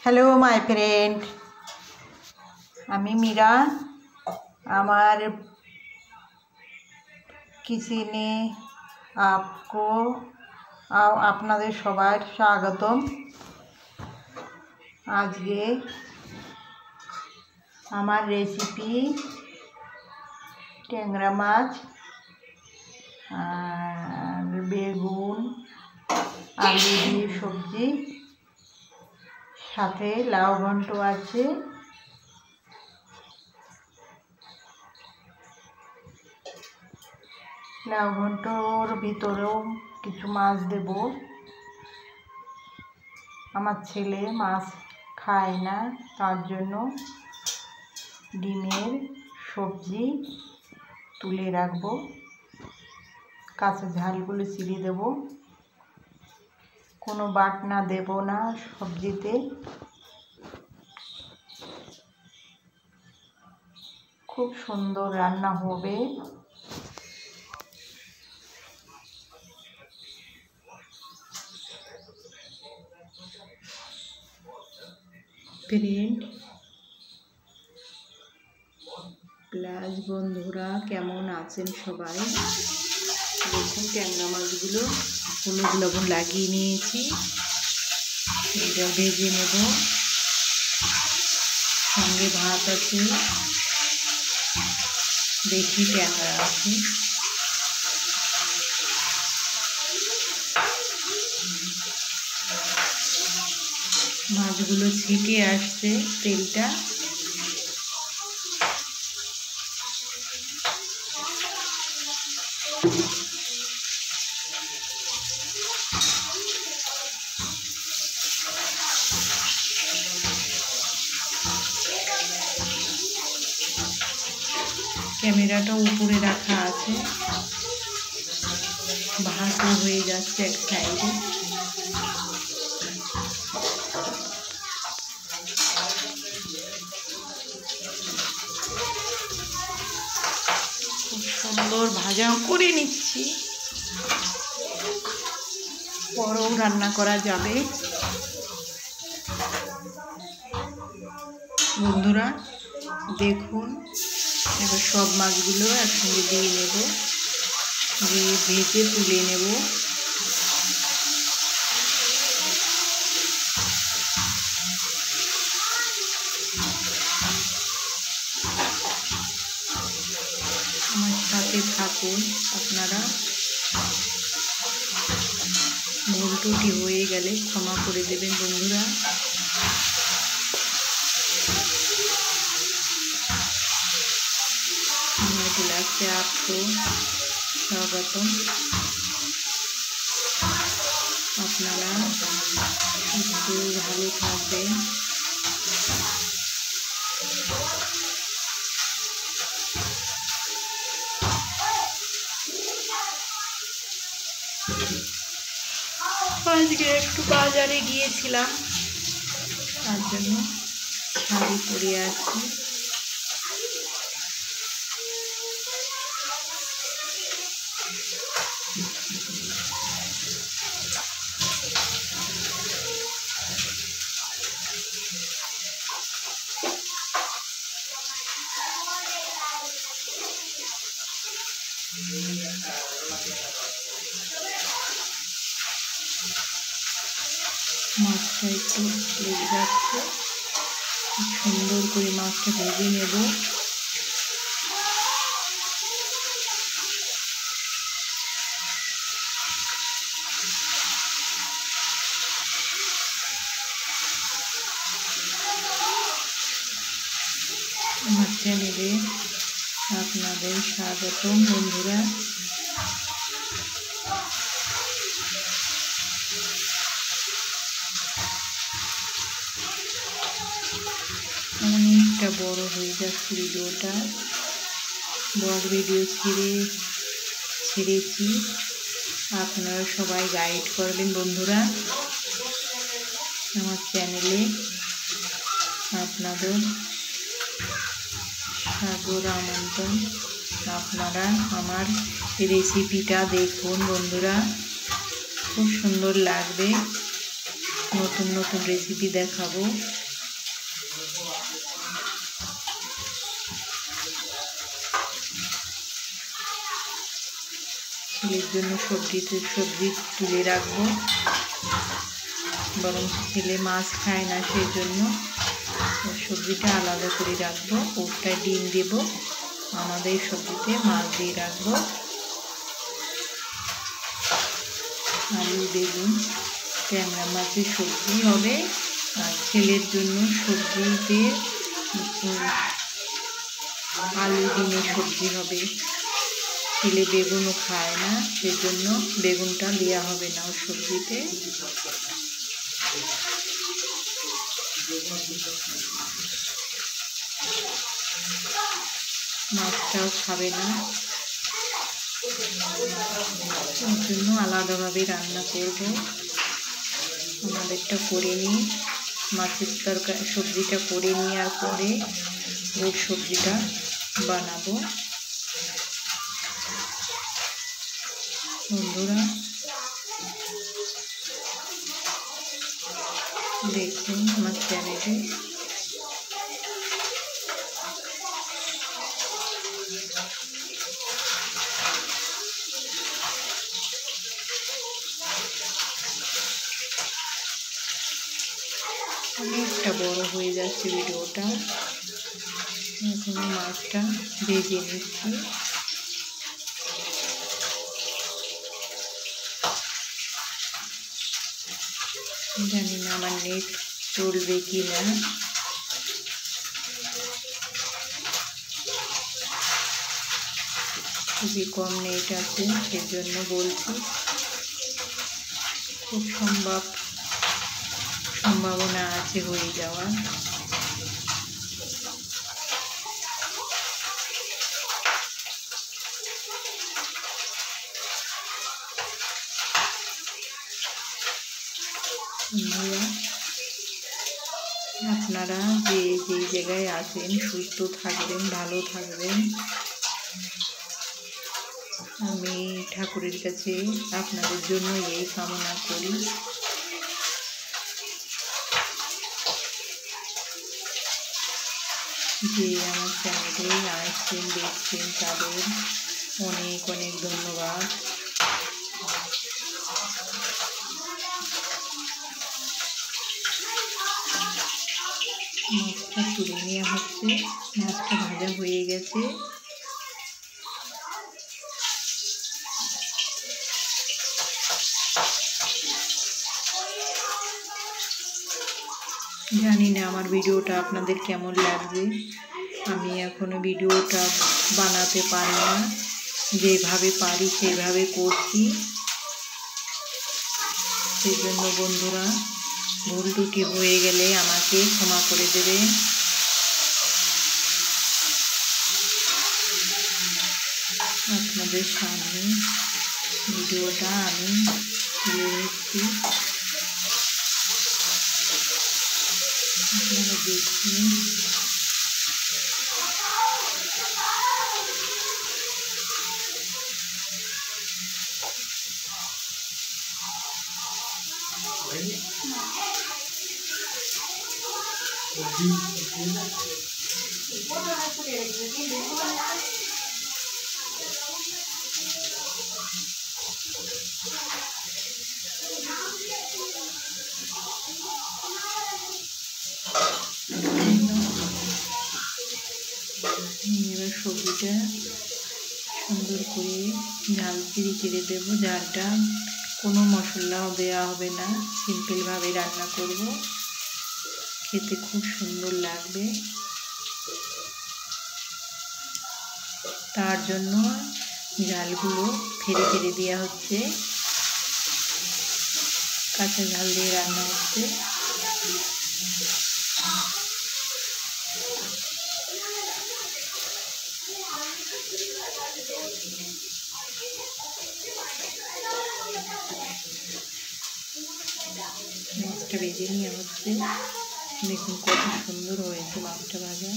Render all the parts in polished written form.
Hello my friend, আমি মীরা। আমার কিচেনে আপনাদের সবার স্বাগতম। আজকে আমার রেসিপি ট্যাংরা মাছ আর বেগুন আলু দিয়ে সবজি, সাথে লাউ ঘন্ট আছে। লাউ ঘন্টর ভিতরেও কিছু মাছ দেব। আমার ছেলে মাছ খায় না, তার জন্য ডিমের সবজি তুলে রাখবো। কাঁচা ঝালগুলো চিড়ে দেব, কোনো বাটনা দেব না সবজিতে। খুব সুন্দর রান্না হবে। ফ্রেন্ড প্লাস বন্ধুরা, কেমন আছেন সবাই? দেখুন, ট্যাংরা মাছগুলো হলুদ লবণ লাগিয়ে নিয়েছি, এটা ভেজে নেব। সঙ্গে ভাত আছে, দেশি ট্যাংরা আছে। মাছগুলো ছিটে আসছে তেলটা। ক্যামেরাটা উপরে রাখা আছে, ভাতও হয়ে যাচ্ছে এক সাইডে। খুব সুন্দর ভাজাও করে নিচ্ছি, পরেও রান্না করা যাবে। বন্ধুরা দেখুন, এবার সব মাছগুলো একসঙ্গে দিয়ে নেব, দিয়ে ভেজে তুলে নেব। আমার সাথে থাকুন আপনারা। ভুল ত্রুটি হয়ে গেলে ক্ষমা করে দেবেন বন্ধুরা। ক্লাসে आपको স্বাগতম। আপনারা সুস্থ ভালো থাকবেন। আজকে একটু বাজারে গিয়েছিলাম, তার জন্য শাড়ি পরে আছি। মাছটা একটু লেগে যাচ্ছে, সুন্দর করে মাছটা ভেজে নেব। আমার চ্যানেলে আপনাদের স্বাগতম বন্ধুরা। অনেকটা বড় হয়ে যাচ্ছে ভিডিওটা, বড় ভিডিও ছেড়েছি। আপনারা সবাই গাইড করবেন বন্ধুরা। আমার চ্যানেলে আপনাদের সাদর আমন্ত্রণ। আপনারা আমার রেসিপিটা দেখুন বন্ধুরা, খুব সুন্দর লাগবে। নতুন নতুন রেসিপি দেখাবো। ছেলের জন্য সবজি তুলে রাখবো, বরং ছেলে মাছ খায় না, সেই জন্য সবজিটা আলাদা করে রাখবো। ওটায় ডিম দেব, আমাদের সবজিতে মাছ দিয়ে রাখবো। আলু বেগুন ট্যাংরা মাছের সবজি হবে, আর ছেলের জন্য সবজিতে আলু ডিমের সবজি হবে। ছেলে বেগুনও খায় না, সেজন্য বেগুনটা দেওয়া হবে না ওর সবজিতে। মাছটাও খাবে না, ওর জন্য আলাদাভাবে রান্না করব। আমাদেরটা করে নিই, মাছের তরকারি সবজিটা করে নেওয়ার পরে ওর সবজিটা বানাবো। বন্ধুরা দেখুন আমার চ্যানেলে অনেকটা বড় হয়ে যাচ্ছে ভিডিওটা। এখন মাছটা ভেজে নিচ্ছি। জানি না আমার নেট চলবে কি না। খুবই কম নেট আছে, সেজন্য বলছি। খুব সম্ভাবনা আছে হয়ে যাওয়ার। আপনারা যে জায়গায় আছেন সুস্থ থাকবেন, ভালো থাকবেন। আমি ঠাকুরের কাছে আপনাদের জন্য এই কামনা করি। যে আমার চ্যানেলে আসছেন, দেখছেন, তাদের অনেক অনেক ধন্যবাদ। মাছটা তুলে নেওয়া হচ্ছে, মাছটা ভাজা হয়ে গেছে। জানি না আমার ভিডিওটা আপনাদের কেমন লাগবে। আমি এখনো ভিডিওটা বানাতে পারি না, যেভাবে পারি সেভাবে করছি। সেই জন্য বন্ধুরা ভুল ত্রুটি হয়ে গেলে আমাকে ক্ষমা করে দেবেন। আপনাদের সামনে ভিডিওটা আমি তুলে নিচ্ছি, আপনারা দেখুন। এবার সবজিটা সুন্দর করে ঝাল চিড়ে দেবো। ঝালটা কোনো মশলাও দেওয়া হবে না, সিম্পলভাবে রান্না করব, খেতে খুব সুন্দর লাগবে। তার জন্য ঝালগুলো ফেলে দেওয়া হচ্ছে, কাঁচা ঝাল দিয়ে রান্না হচ্ছে। মাছটা ভেজে নেওয়া হচ্ছে। দেখুন কত সুন্দর হয়েছে মাছটা ভাজা।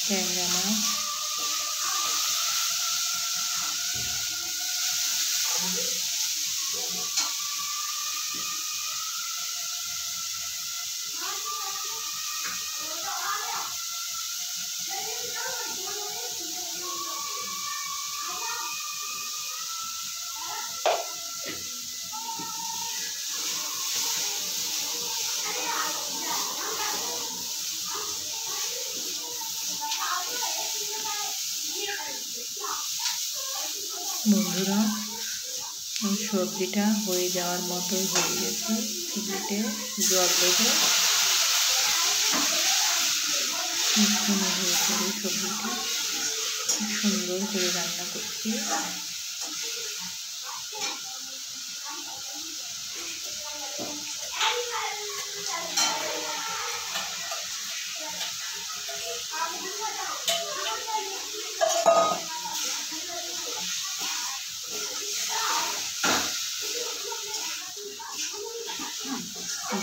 ট্যাংরা মাছ বন্ধুরা, সবজিটা হয়ে যাওয়ার মতোই হয়ে গেছে। চিংড়িতে জল দেবো, হয়ে করে সবজিটা সুন্দর করে রান্না করছি।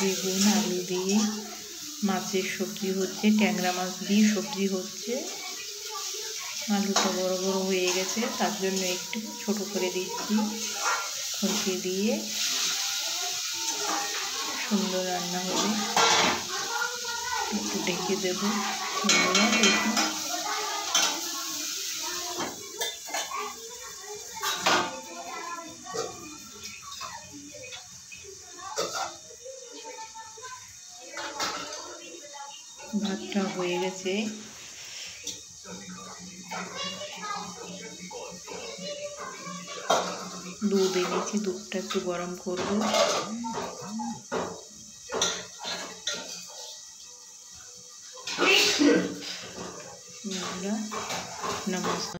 বেগুন আলু দিয়ে মাছের সবজি হচ্ছে, ট্যাংরা মাছ দিয়ে সবজি হচ্ছে। আলুটা বড় বড় হয়ে গেছে, তার জন্য একটু ছোট করে দিচ্ছি। খুঁটি দিয়ে সুন্দর রান্না হবে। একটু ঢেকে দেবো। বন্ধুরা দেখুন, ভাতটা হয়ে গেছে। দুধ এনেছি, দুধটা একটু গরম করবো। নমস্কার।